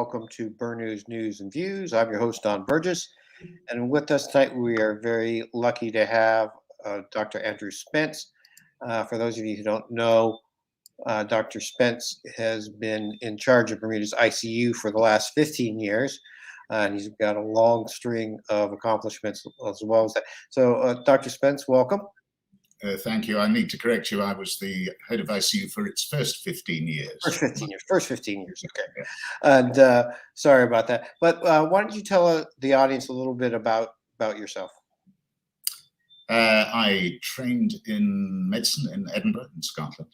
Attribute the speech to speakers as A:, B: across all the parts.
A: welcome to Burnews News and Views. I'm your host, Don Burgess, and with us tonight, we are very lucky to have Dr. Andrew Spence. For those of you who don't know, Dr. Spence has been in charge of Bermuda's ICU for the last 15 years, and he's got a long string of accomplishments as well as that. So, Dr. Spence, welcome.
B: Thank you. I need to correct you. I was the head of ICU for its first 15 years.
A: First 15 years. Okay. And sorry about that. But why don't you tell the audience a little bit about yourself?
B: I trained in medicine in Edinburgh, in Scotland.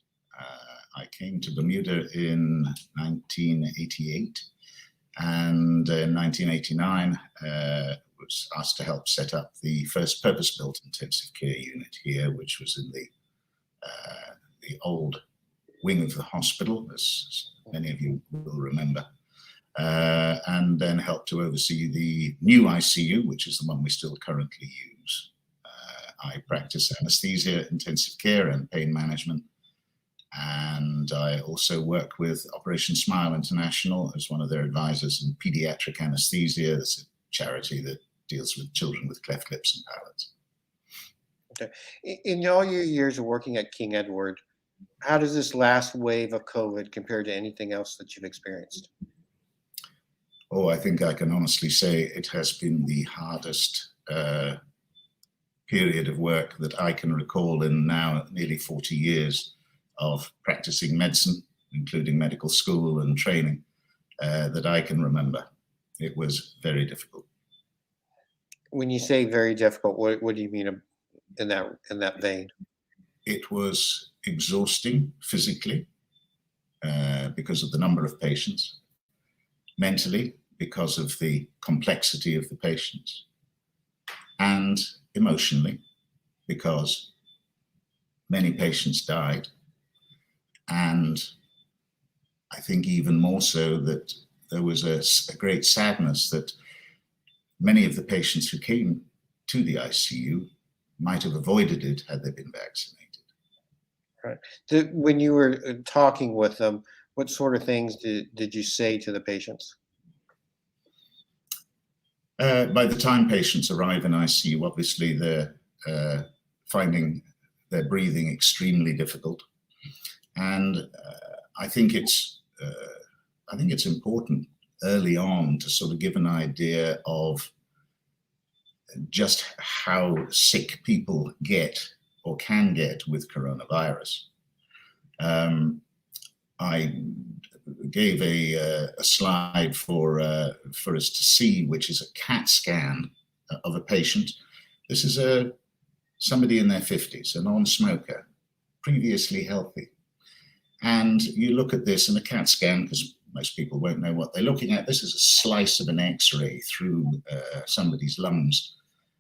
B: I came to Bermuda in 1988, and in 1989 was asked to help set up the first purpose-built intensive care unit here, which was in the old wing of the hospital, as many of you will remember, and then helped to oversee the new ICU, which is the one we still currently use. I practice anesthesia, intensive care, and pain management. And I also work with Operation Smile International as one of their advisors in pediatric anesthesia. That's a charity that deals with children with cleft lips and palates.
A: Okay. In all your years of working at King Edward, how does this last wave of COVID compare to anything else that you've experienced?
B: Oh, I think I can honestly say it has been the hardest period of work that I can recall in now nearly 40 years of practicing medicine, including medical school and training, that I can remember. It was very difficult.
A: When you say very difficult, what do you mean in that vein?
B: It was exhausting physically because of the number of patients, mentally because of the complexity of the patients, and emotionally because many patients died. And I think even more so that there was a great sadness that many of the patients who came to the ICU might have avoided it had they been vaccinated.
A: Right. When you were talking with them, what sort of things did you say to the patients?
B: By the time patients arrive in ICU, obviously they're finding their breathing extremely difficult. And I think it's important early on to sort of give an idea of just how sick people get or can get with coronavirus. I gave a slide for us to see, which is a CAT scan of a patient. This is somebody in their 50s, a non-smoker, previously healthy. And you look at this in a CAT scan, because most people won't know what they're looking at. This is a slice of an X-ray through somebody's lungs.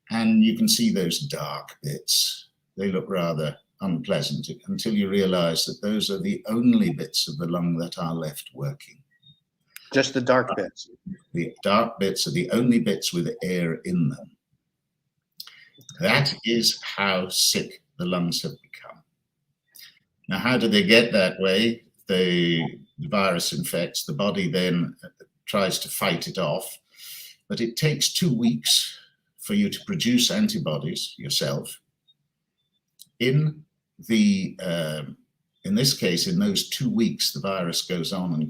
B: And you can see those dark bits. They look rather unpleasant until you realize that those are the only bits of the lung that are left working.
A: Just the dark bits?
B: The dark bits are the only bits with air in them. That is how sick the lungs have become. Now, how do they get that way? The virus infects, the body then tries to fight it off, but it takes 2 weeks for you to produce antibodies yourself. In this case, in those 2 weeks, the virus goes on and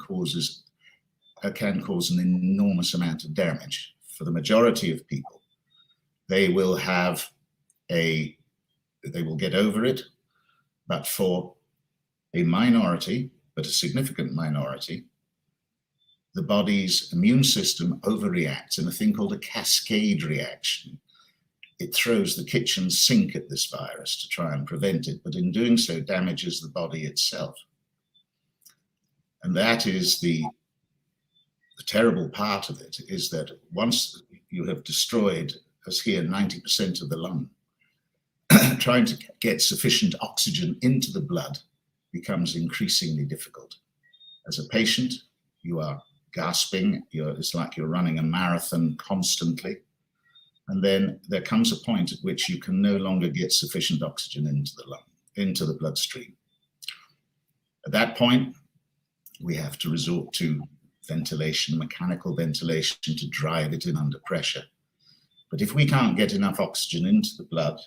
B: can cause an enormous amount of damage. For the majority of people, they will get over it, but for a minority, but a significant minority, the body's immune system overreacts in a thing called a cascade reaction. It throws the kitchen sink at this virus to try and prevent it, but in doing so damages the body itself. And that is the terrible part of it, is that once you have destroyed, as here, 90% of the lung, trying to get sufficient oxygen into the blood becomes increasingly difficult. As a patient, you are gasping. It's like you're running a marathon constantly. And then there comes a point at which you can no longer get sufficient oxygen into the bloodstream. At that point, we have to resort to ventilation, mechanical ventilation to drive it in under pressure. But if we can't get enough oxygen into the blood,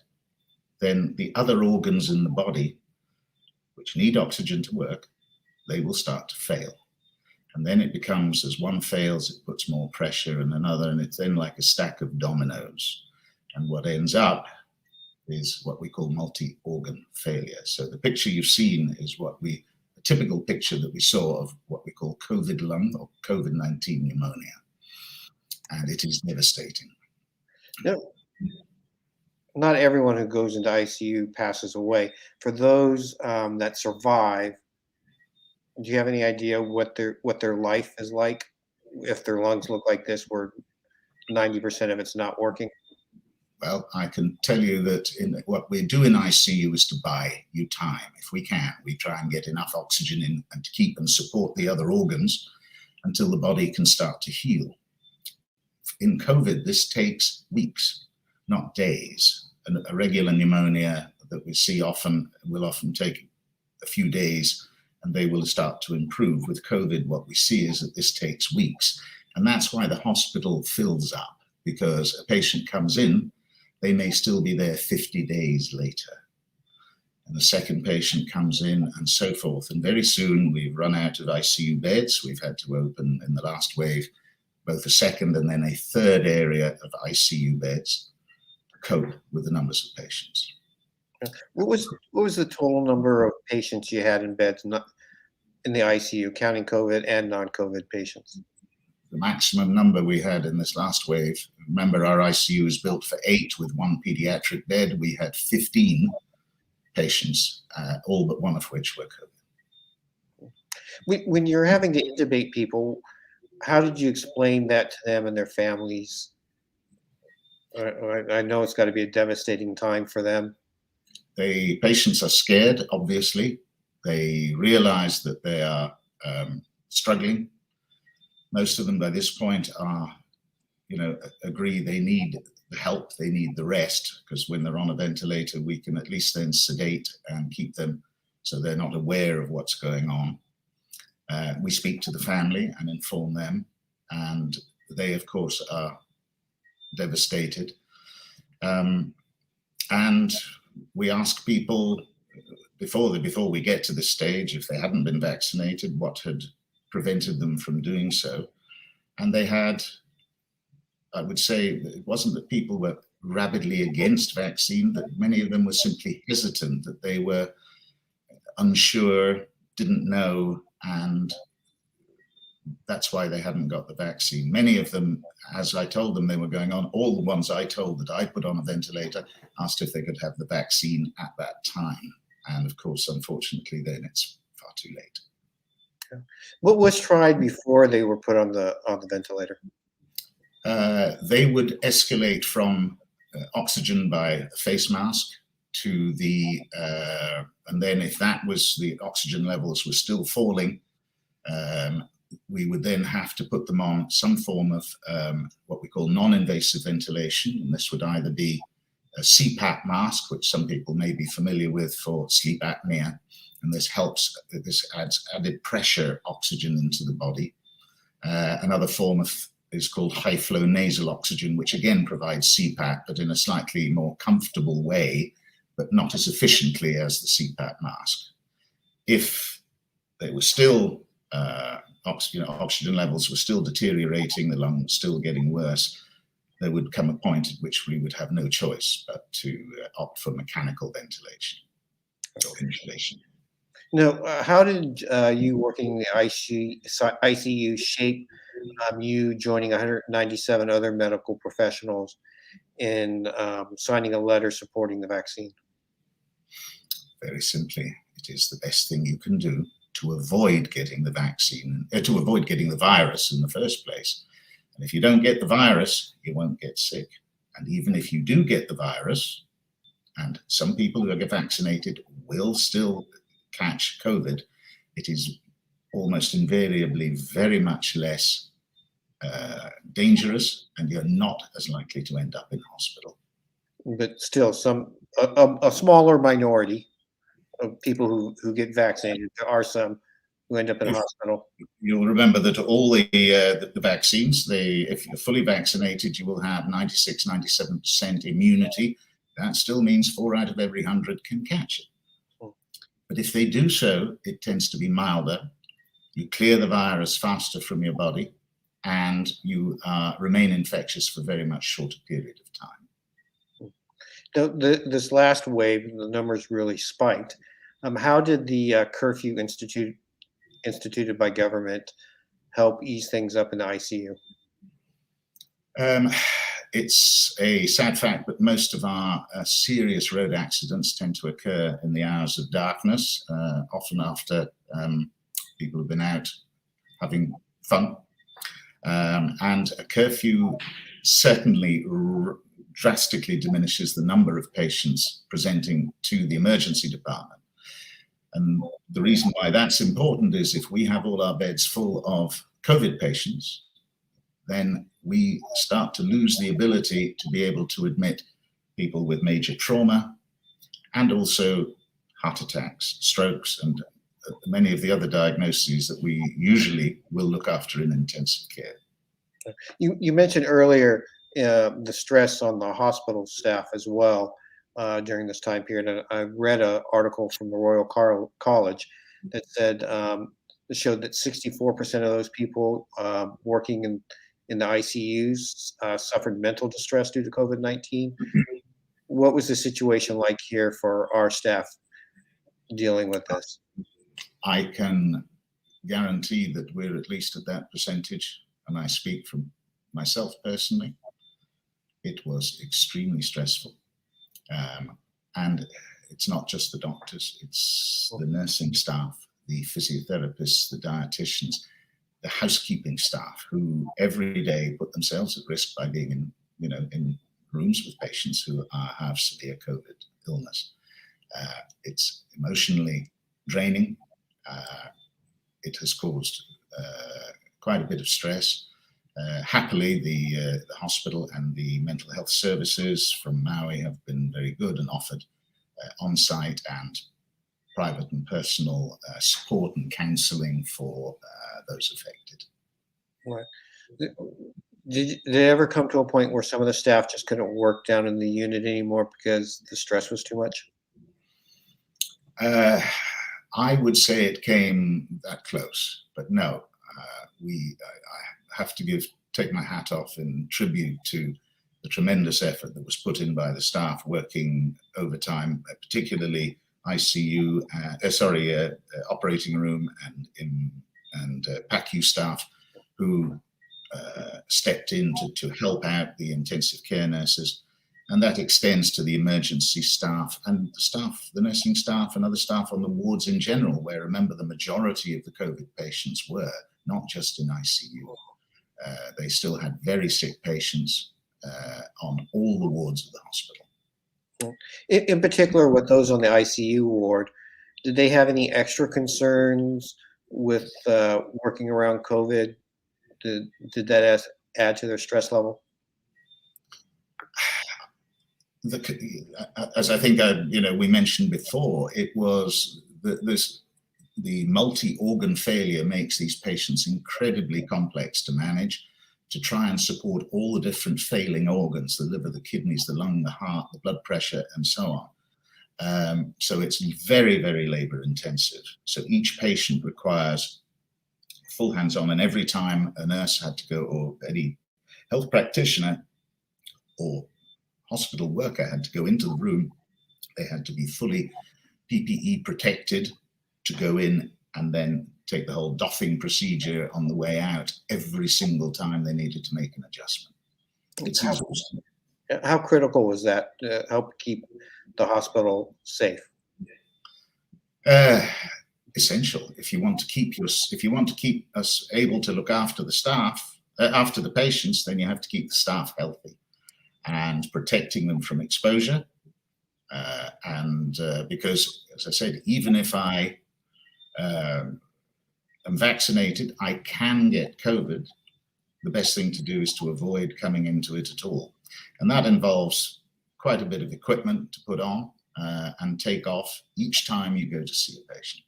B: then the other organs in the body, which need oxygen to work, they will start to fail. And then it becomes, as one fails, it puts more pressure and another, and it's then like a stack of dominoes. And what ends up is what we call multi-organ failure. So the picture you've seen is a typical picture that we saw of what we call COVID lung or COVID-19 pneumonia. And it is devastating.
A: No, not everyone who goes into ICU passes away. For those that survive, do you have any idea what their life is like if their lungs look like this, where 90% of it's not working?
B: Well, I can tell you that what we do in ICU is to buy you time. If we can, we try and get enough oxygen in and to keep and support the other organs until the body can start to heal. In COVID, this takes weeks, not days. And a regular pneumonia that we see will often take a few days, and they will start to improve. With COVID, what we see is that this takes weeks. And that's why the hospital fills up, because a patient comes in, they may still be there 50 days later. And the second patient comes in and so forth. And very soon we've run out of ICU beds. We've had to open in the last wave both a second and then a third area of ICU beds to cope with the numbers of patients.
A: What was the total number of patients you had in beds in the ICU, counting COVID and non-COVID patients?
B: The maximum number we had in this last wave, remember our ICU is built for 8 with 1 pediatric bed. We had 15 patients, all but one of which were COVID.
A: When you're having to intubate people, how did you explain that to them and their families? I know it's got to be a devastating time for them.
B: The patients are scared, obviously. They realize that they are struggling. Most of them by this point agree they need the help, they need the rest, because when they're on a ventilator, we can at least then sedate and keep them so they're not aware of what's going on. We speak to the family and inform them, and they, of course, are devastated. And we ask people before we get to this stage, if they hadn't been vaccinated, what had prevented them from doing so. And they had, I would say, it wasn't that people were rabidly against vaccine, but many of them were simply hesitant, that they were unsure, didn't know, and that's why they hadn't got the vaccine. Many of them, as I told them they were going on, all the ones I told that I put on a ventilator, asked if they could have the vaccine at that time. And of course, unfortunately, then it's far too late.
A: What was tried before they were put on the ventilator?
B: They would escalate from oxygen by face mask to and then if that was, the oxygen levels were still falling, we would then have to put them on some form of what we call non-invasive ventilation. And this would either be a CPAP mask, which some people may be familiar with for sleep apnea. And this adds added pressure oxygen into the body. Another form is called high flow nasal oxygen, which again provides CPAP, but in a slightly more comfortable way, but not as efficiently as the CPAP mask. If they were still, oxygen levels were still deteriorating, the lung was still getting worse, there would come a point at which we would have no choice but to opt for mechanical ventilation or inhalation.
A: Now, how did you working in the ICU shape you joining 197 other medical professionals in signing a letter supporting the vaccine?
B: Very simply, it is the best thing you can do to avoid getting the vaccine, to avoid getting the virus in the first place. And if you don't get the virus, you won't get sick. And even if you do get the virus, and some people who get vaccinated will still catch COVID, it is almost invariably very much less dangerous, and you're not as likely to end up in hospital.
A: But still, a smaller minority of people who get vaccinated. There are some who end up in
B: If-
A: hospital.
B: You'll remember that all the vaccines, if you're fully vaccinated, you will have 96, 97% immunity. That still means 4 out of every 100 can catch it. But if they do so, it tends to be milder. You clear the virus faster from your body, and you remain infectious for a very much shorter period of time.
A: This last wave, the numbers really spiked. How did the curfew instituted by government help ease things up in the ICU?
B: It's a sad fact, but most of our serious road accidents tend to occur in the hours of darkness, often after people have been out having fun. And a curfew certainly drastically diminishes the number of patients presenting to the emergency department. And the reason why that's important is if we have all our beds full of COVID patients, then we start to lose the ability to be able to admit people with major trauma and also heart attacks, strokes, and many of the other diagnoses that we usually will look after in intensive care.
A: You mentioned earlier the stress on the hospital staff as well during this time period. And I read an article from the Royal College that said that showed that 64% of those people working in the ICUs suffered mental distress due to COVID-19. What was the situation like here for our staff dealing with this?
B: I can guarantee that we're at least at that percentage, and I speak from myself personally. It was extremely stressful. And it's not just the doctors, it's the nursing staff, the physiotherapists, the dietitians, the housekeeping staff who every day put themselves at risk by being in rooms with patients who have severe COVID illness. It's emotionally draining. It has caused quite a bit of stress. Happily, the hospital and the mental health services from Maui have been very good and offered on-site and private and personal support and counselling for those affected.
A: Right. Did it ever come to a point where some of the staff just couldn't work down in the unit anymore because the stress was too much?
B: I would say it came that close, but no. I have to take my hat off in tribute to the tremendous effort that was put in by the staff working overtime, particularly ICU, operating room and PACU staff who stepped in to help out the intensive care nurses. And that extends to the emergency staff and the nursing staff and other staff on the wards in general, where remember the majority of the COVID patients were not just in ICU. They still had very sick patients on all the wards of the hospital.
A: In particular, with those on the ICU ward, did they have any extra concerns with working around COVID? Did that add to their stress level?
B: As I think we mentioned before, it was the multi-organ failure makes these patients incredibly complex to manage, to try and support all the different failing organs, the liver, the kidneys, the lung, the heart, the blood pressure, and so on. So it's very, very labor intensive. So each patient requires full hands-on, and every time a nurse had to go, or any health practitioner or hospital worker had to go into the room, they had to be fully PPE protected to go in and then take the whole doffing procedure on the way out every single time they needed to make an adjustment. It's exhausting.
A: How critical was that to help keep the hospital safe?
B: Essential. If you want to keep us able to look after the staff, after the patients, then you have to keep the staff healthy and protecting them from exposure. Because, as I said, even if I am vaccinated, I can get COVID. The best thing to do is to avoid coming into it at all. And that involves quite a bit of equipment to put on and take off each time you go to see a patient.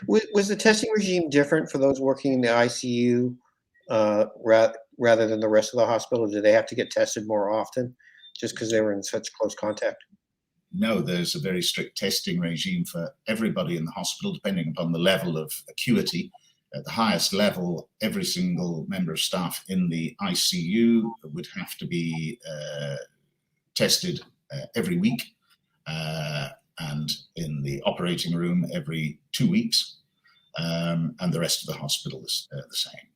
A: Was the testing regime different for those working in the ICU rather than the rest of the hospital? Did they have to get tested more often just because they were in such close contact?
B: No, there's a very strict testing regime for everybody in the hospital, depending upon the level of acuity. At the highest level, every single member of staff in the ICU would have to be tested every week, and in the operating room every 2 weeks, and the rest of the hospital is the same.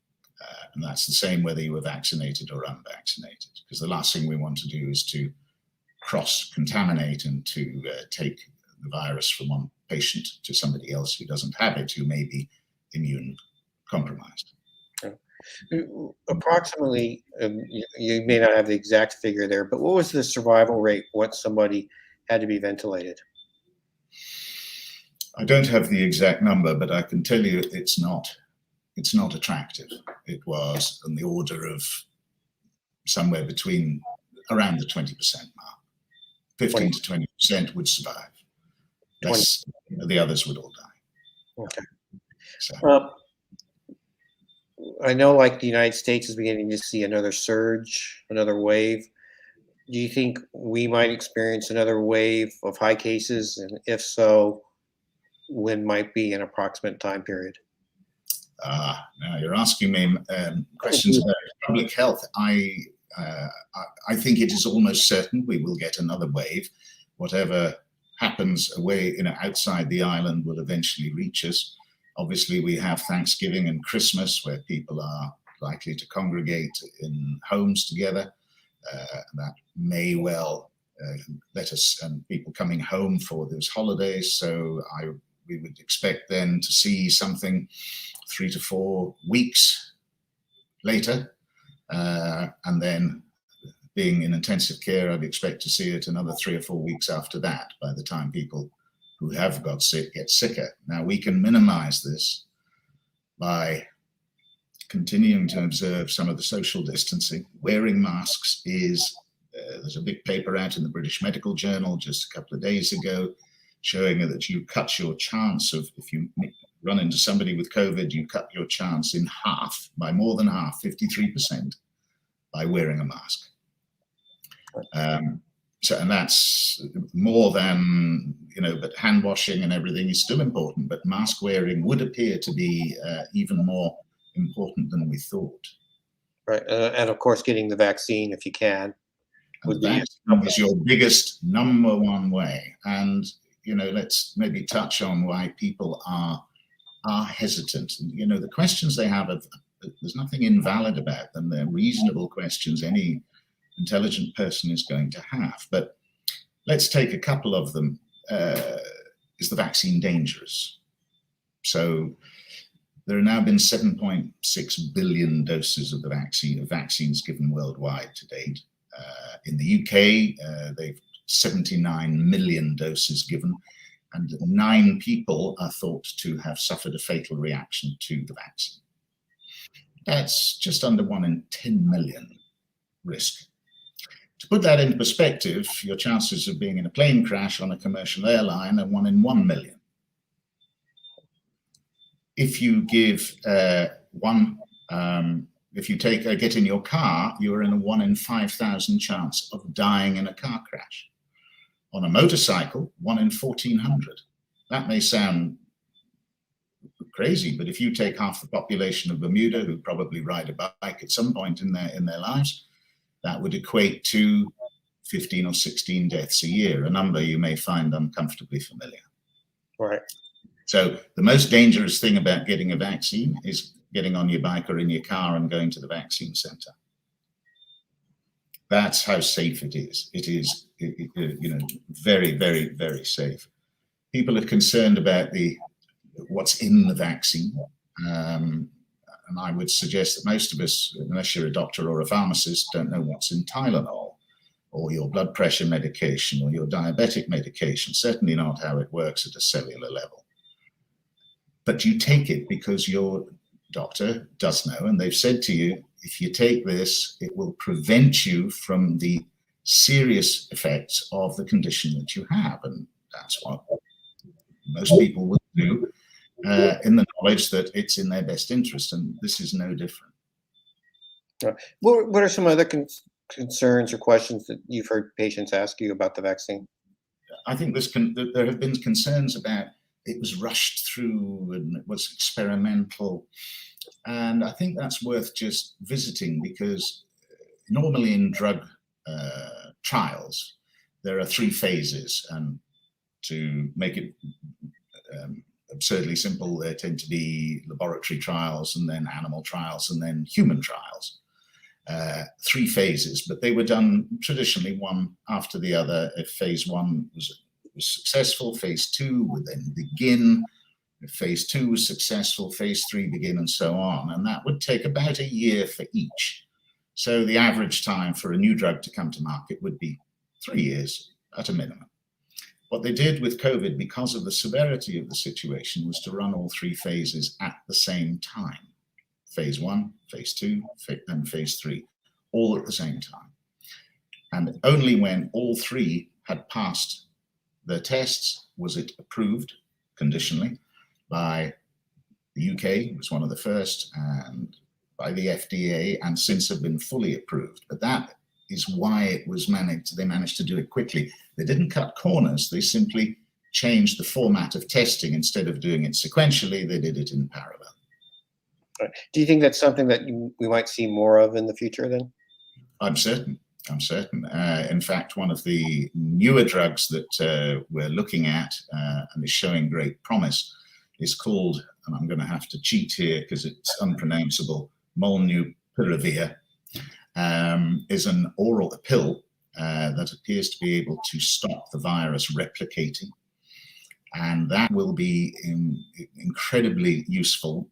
B: And that's the same whether you were vaccinated or unvaccinated, because the last thing we want to do is to cross-contaminate and to take the virus from one patient to somebody else who doesn't have it, who may be immune compromised.
A: Approximately, you may not have the exact figure there, but what was the survival rate once somebody had to be ventilated?
B: I don't have the exact number, but I can tell you it's not attractive. It was in the order of somewhere between around the 20% mark. 15 to 20% would survive. Less, the others would all die.
A: Okay.
B: So.
A: I know, like, the United States is beginning to see another surge, another wave. Do you think we might experience another wave of high cases? And if so, when might be an approximate time period?
B: Now you're asking me questions about public health. I think it is almost certain we will get another wave. Whatever happens away, outside the island will eventually reach us. Obviously, we have Thanksgiving and Christmas where people are likely to congregate in homes together. That may well let us, and people coming home for those holidays. So we would expect then to see something 3 to 4 weeks later. And then being in intensive care, I'd expect to see it another 3 or 4 weeks after that, by the time people who have got sick get sicker. Now, we can minimize this by continuing to observe some of the social distancing. Wearing masks is, there's a big paper out in the British Medical Journal just a couple of days ago showing that you cut your chance of, if you run into somebody with COVID, you cut your chance in half, by more than half, 53%, by wearing a mask. And that's more than, but hand washing and everything is still important, but mask wearing would appear to be even more important than we thought.
A: Right. And of course, getting the vaccine, if you can.
B: And that is your biggest number one way. And, let's maybe touch on why people are hesitant. And, the questions they have, there's nothing invalid about them. They're reasonable questions any intelligent person is going to have. But let's take a couple of them. Is the vaccine dangerous? So there have now been 7.6 billion doses of the vaccines given worldwide to date. In the UK, they've 79 million doses given, and 9 people are thought to have suffered a fatal reaction to the vaccine. That's just under 1 in 10 million risk. To put that into perspective, your chances of being in a plane crash on a commercial airline are 1 in 1 million. If you give if you get in your car, you're in a 1 in 5,000 chance of dying in a car crash. On a motorcycle, 1 in 1,400. That may sound crazy, but if you take half the population of Bermuda who probably ride a bike at some point in their lives, that would equate to 15 or 16 deaths a year, a number you may find uncomfortably familiar.
A: Right.
B: So the most dangerous thing about getting a vaccine is getting on your bike or in your car and going to the vaccine center. That's how safe it is. It is, very, very, very safe. People are concerned about what's in the vaccine. And I would suggest that most of us, unless you're a doctor or a pharmacist, don't know what's in Tylenol or your blood pressure medication or your diabetic medication, certainly not how it works at a cellular level. But you take it because your doctor does know, and they've said to you, if you take this, it will prevent you from the serious effects of the condition that you have. And that's what most people will do. in the knowledge that it's in their best interest, and this is no different.
A: What are some other concerns or questions that you've heard patients ask you about the vaccine?
B: I think there have been concerns about it was rushed through and it was experimental. And I think that's worth just visiting, because normally in drug trials, there are 3 phases. And to make it absurdly simple, there tend to be laboratory trials and then animal trials and then human trials. 3 phases, but they were done traditionally one after the other. If phase 1 was successful, phase 2 would then begin. If phase 2 was successful, phase 3 begin, and so on. And that would take about a year for each. So the average time for a new drug to come to market would be 3 years at a minimum. What they did with COVID, because of the severity of the situation, was to run all 3 phases at the same time. Phase 1, phase 2, and phase 3, all at the same time. And only when all 3 had passed their tests was it approved conditionally by the UK, it was one of the first, and by the FDA, and since have been fully approved. But that is why it was they managed to do it quickly. They didn't cut corners, they simply changed the format of testing. Instead of doing it sequentially, they did it in parallel.
A: Do you think that's something that we might see more of in the future then?
B: I'm certain. In fact, one of the newer drugs that we're looking at and is showing great promise is called, and I'm going to have to cheat here because it's unpronounceable, molnupiravir, is an oral pill that appears to be able to stop the virus replicating. And that will be incredibly useful.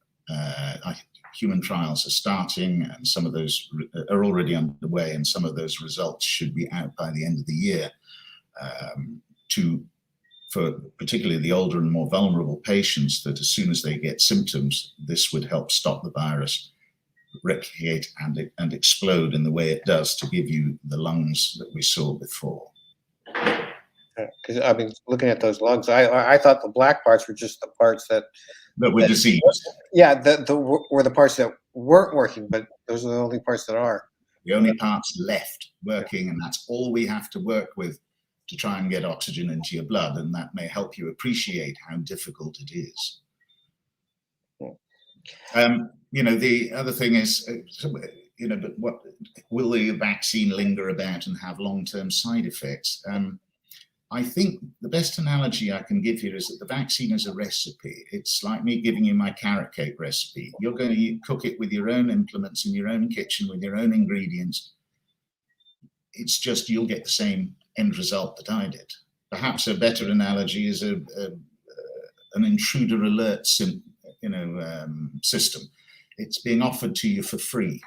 B: Human trials are starting, and some of those are already underway, and some of those results should be out by the end of the year. For particularly the older and more vulnerable patients, that as soon as they get symptoms, this would help stop the virus replicate and explode in the way it does, to give you the lungs that we saw before.
A: Because I've been looking at those lungs. I thought the black parts were just the parts that
B: were diseased.
A: Yeah, were the parts that weren't working, but those are the only parts that are.
B: The only parts left working, and that's all we have to work with to try and get oxygen into your blood, and that may help you appreciate how difficult it is. The other thing is, but what will the vaccine linger about and have long-term side effects? I think the best analogy I can give here is that the vaccine is a recipe. It's like me giving you my carrot cake recipe. You're going to cook it with your own implements in your own kitchen with your own ingredients. It's just you'll get the same end result that I did. Perhaps a better analogy is an intruder alert system. It's being offered to you for free.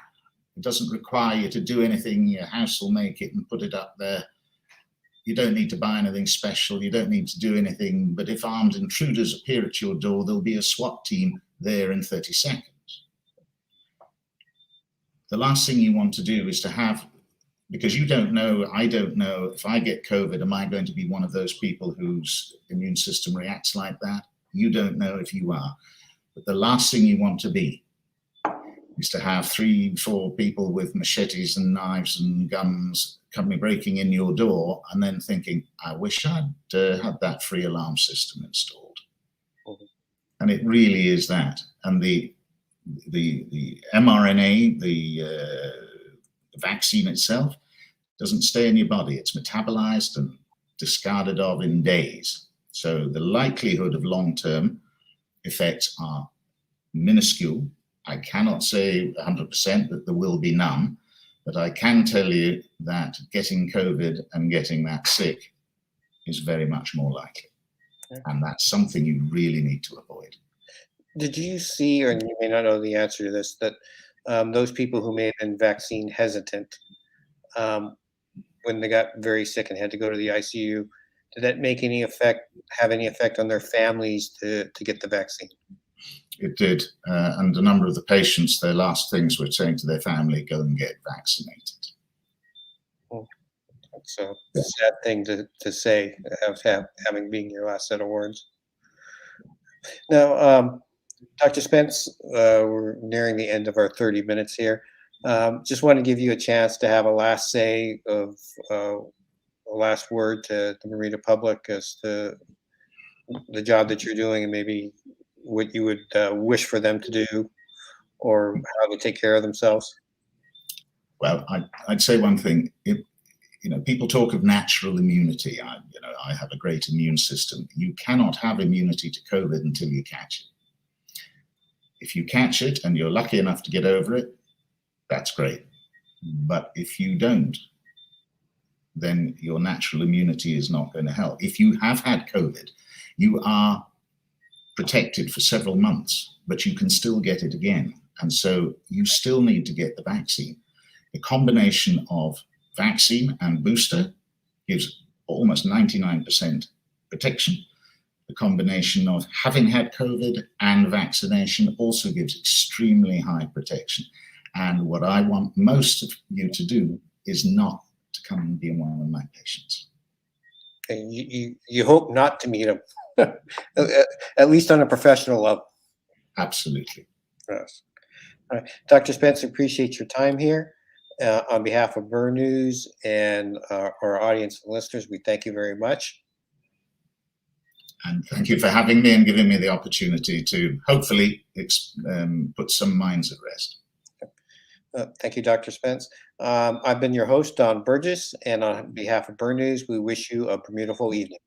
B: It doesn't require you to do anything. Your house will make it and put it up there. You don't need to buy anything special. You don't need to do anything. But if armed intruders appear at your door, there'll be a SWAT team there in 30 seconds. The last thing you want to do is to have, because you don't know, I don't know, if I get COVID, am I going to be one of those people whose immune system reacts like that? You don't know if you are. But the last thing you want to be is to have 3-4 people with machetes and knives and guns coming breaking in your door, and then thinking, I wish I'd had that free alarm system installed. And it really is that. And the mRNA, the vaccine itself, doesn't stay in your body. It's metabolized and discarded of in days. So the likelihood of long-term effects are minuscule. I cannot say 100% that there will be none, but I can tell you that getting COVID and getting that sick is very much more likely. Okay. And that's something you really need to avoid.
A: Did you see, or you may not know the answer to this, that those people who may have been vaccine hesitant, when they got very sick and had to go to the ICU, did that have any effect on their families to get the vaccine?
B: It did. And a number of the patients, their last things were saying to their family, go and get vaccinated.
A: Well, that's a sad thing to say, having being your last set of words. Now, Dr. Spence, we're nearing the end of our 30 minutes here. Just want to give you a chance to have a last say of a last word to the Marina public as to the job that you're doing and maybe what you would wish for them to do or how to take care of themselves.
B: Well, I'd say one thing. People talk of natural immunity. I have a great immune system. You cannot have immunity to COVID until you catch it. If you catch it and you're lucky enough to get over it, that's great. But if you don't, then your natural immunity is not going to help. If you have had COVID, you are protected for several months, but you can still get it again. And so you still need to get the vaccine. A combination of vaccine and booster gives almost 99% protection. The combination of having had COVID and vaccination also gives extremely high protection. And what I want most of you to do is not to come and be one of my patients.
A: Okay, you hope not to meet them, at least on a professional level.
B: Absolutely.
A: Yes. All right. Dr. Spence, appreciate your time here. On behalf of Burn News and our audience and listeners, we thank you very much.
B: And thank you for having me and giving me the opportunity to hopefully put some minds at rest.
A: Thank you, Dr. Spence. I've been your host, Don Burgess, and on behalf of Burn News, we wish you a beautiful evening.